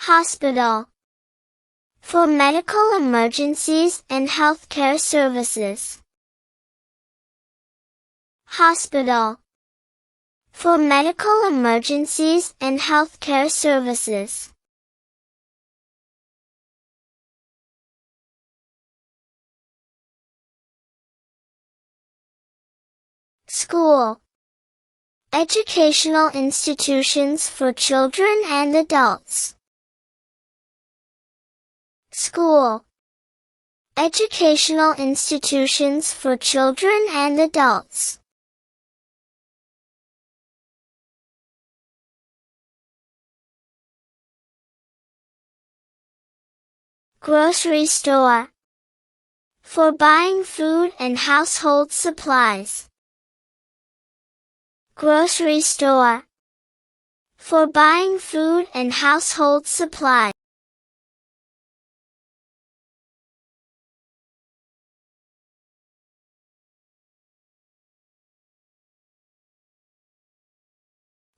Hospital. For medical emergencies and healthcare services. Hospital. For medical emergencies and healthcare services. School. Educational institutions for children and adults. School. Educational institutions for children and adults. Grocery store. For buying food and household supplies. Grocery store. For buying food and household supplies.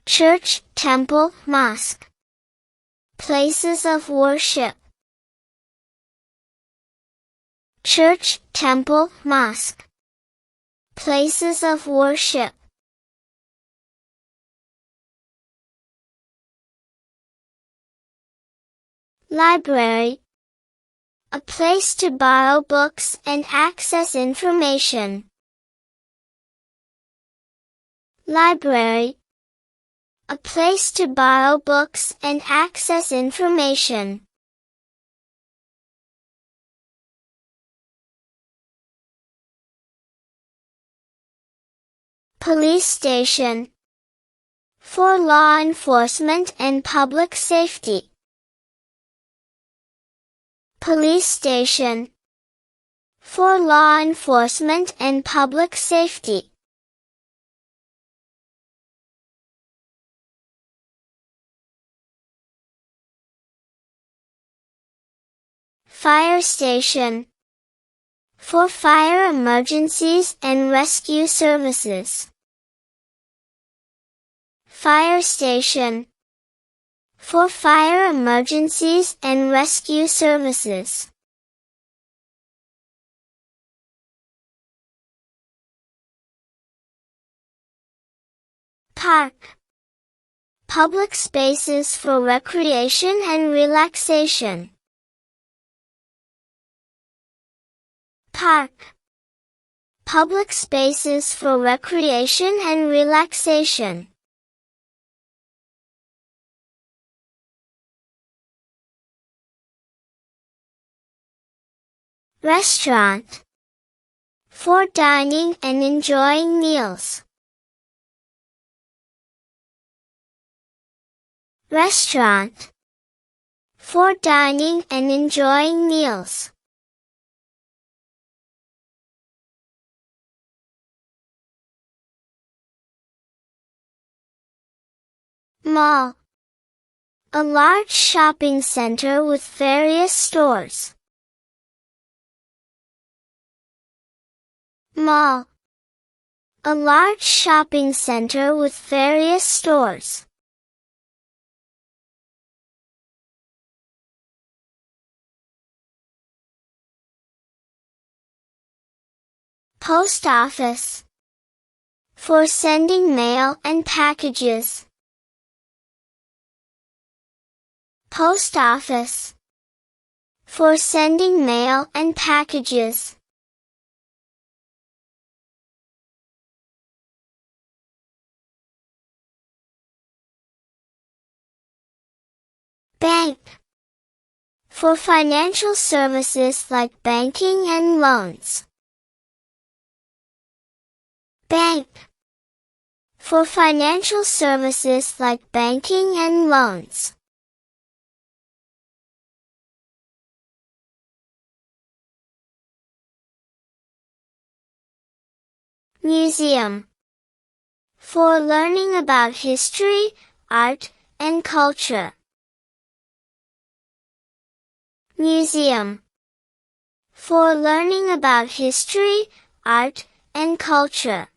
Church, temple, mosque. Places of worship. Church, temple, mosque. Places of worship. Library. A place to borrow books and access information. Library. A place to borrow books and access information. Police station. For law enforcement and public safety. Police station. For law enforcement and public safety. Fire station. For fire emergencies and rescue services. Fire station. For fire emergencies and rescue services. Park. Public spaces for recreation and relaxation. Park. Public spaces for recreation and relaxation. Restaurant. For dining and enjoying meals. Restaurant. For dining and enjoying meals. Mall. A large shopping center with various stores. Mall. A large shopping center with various stores. Post office. For sending mail and packages. Post office. For sending mail and packages. Bank. For financial services like banking and loans. Bank. For financial services like banking and loans. Museum. For learning about history, art, and culture. Museum. For learning about history, art, and culture.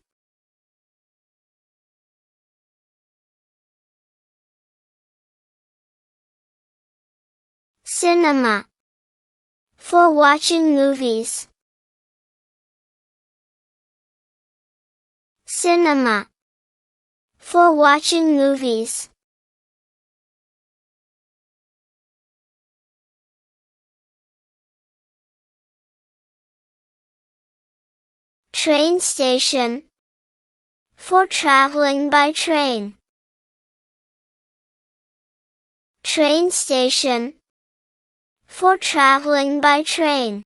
Cinema. For watching movies. Cinema. For watching movies. Train station. For traveling by train. Train station. For traveling by train.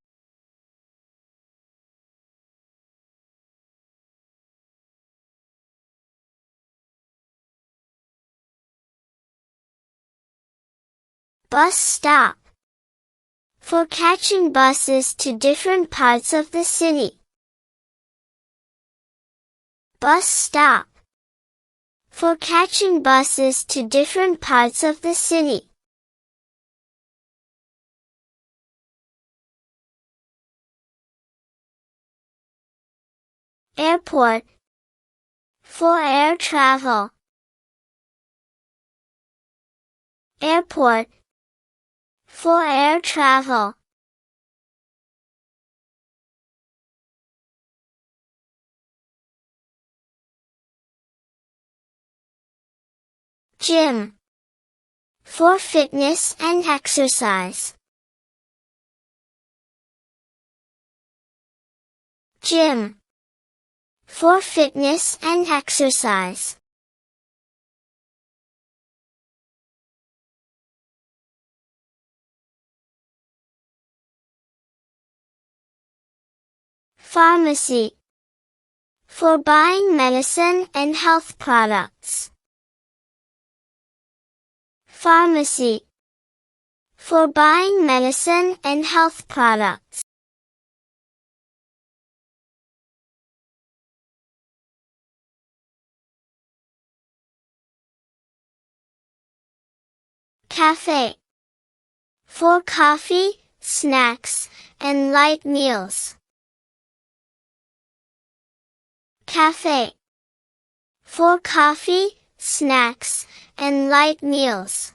Bus stop. For catching buses to different parts of the city. Bus stop. For catching buses to different parts of the city. Airport. For air travel. Airport. For air travel. Gym. For fitness and exercise. Gym. For fitness and exercise. Pharmacy. For buying medicine and health products. Pharmacy. For buying medicine and health products. Cafe. For coffee, snacks, and light meals. Cafe. For coffee, snacks, and light meals.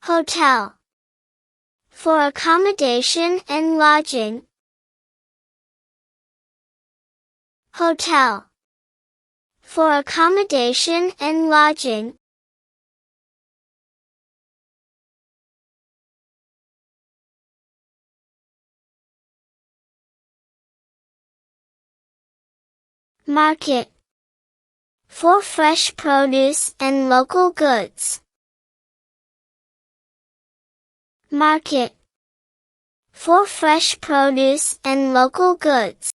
Hotel. For accommodation and lodging. Hotel. For accommodation and lodging. Market. For fresh produce and local goods. Market. For fresh produce and local goods.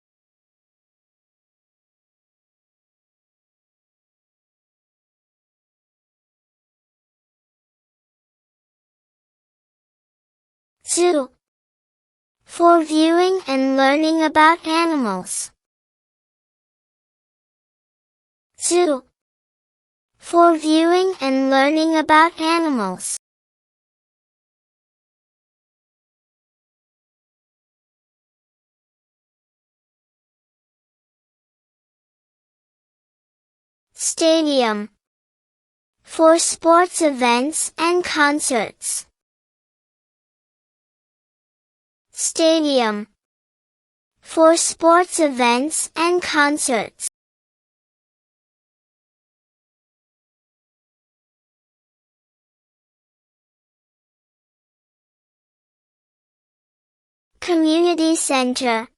Zoo. For viewing and learning about animals. Zoo. For viewing and learning about animals. Stadium. For sports events and concerts. Stadium. For sports events and concerts. Community center.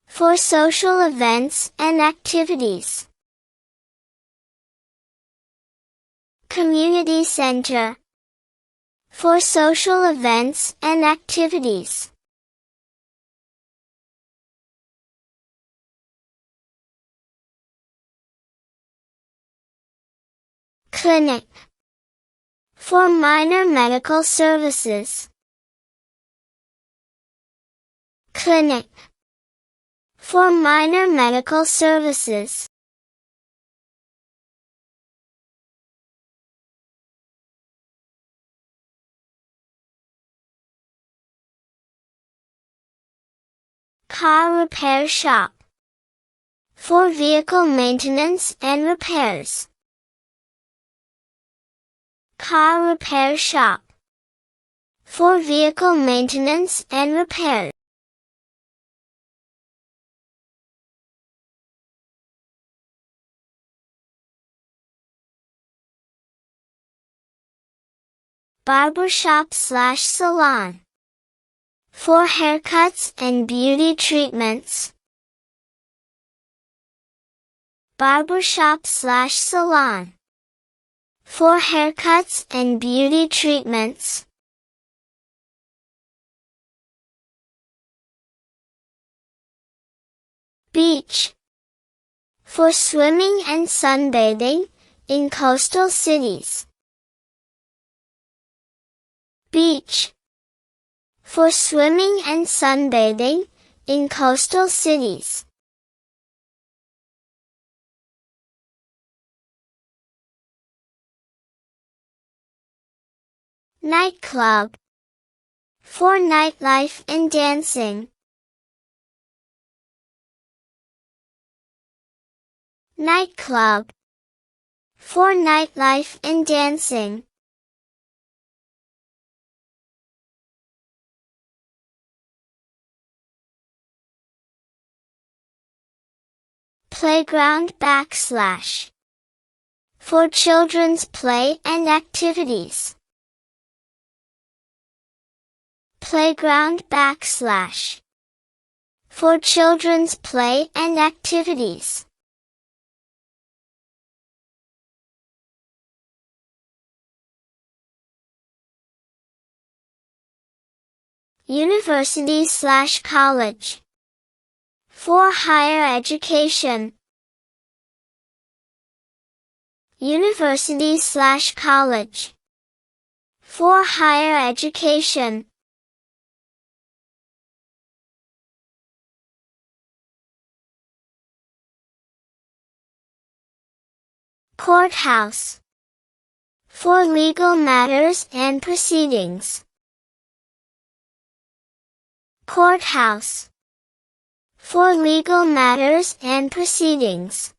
For social events and activities. Community center. For social events and activities. Clinic. For minor medical services. Clinic. For minor medical services. Car repair shop. for vehicle maintenance and repairs. Car repair shop, for vehicle maintenance and repairs. Barbershop/salon, for haircuts and beauty treatments. Barbershop/salon, for haircuts and beauty treatments. Beach, for swimming and sunbathing in coastal cities. Beach, for swimming and sunbathing in coastal cities. Nightclub, for nightlife and dancing. Nightclub, for nightlife and dancing. Playground / for children's play and activities. Playground / for children's play and activities. University / college, for higher education. University / college, for higher education. Courthouse, for legal matters and proceedings. Courthouse, for legal matters and proceedings.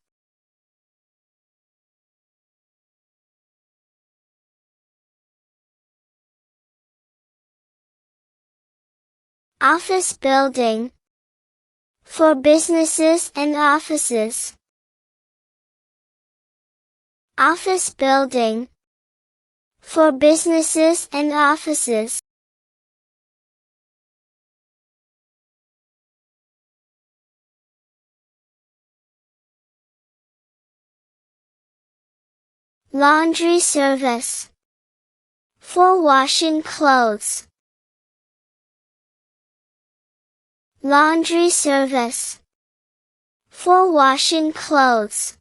Office building, for businesses and offices. Office building, for businesses and offices. Laundry service, for washing clothes. Laundry service, for washing clothes.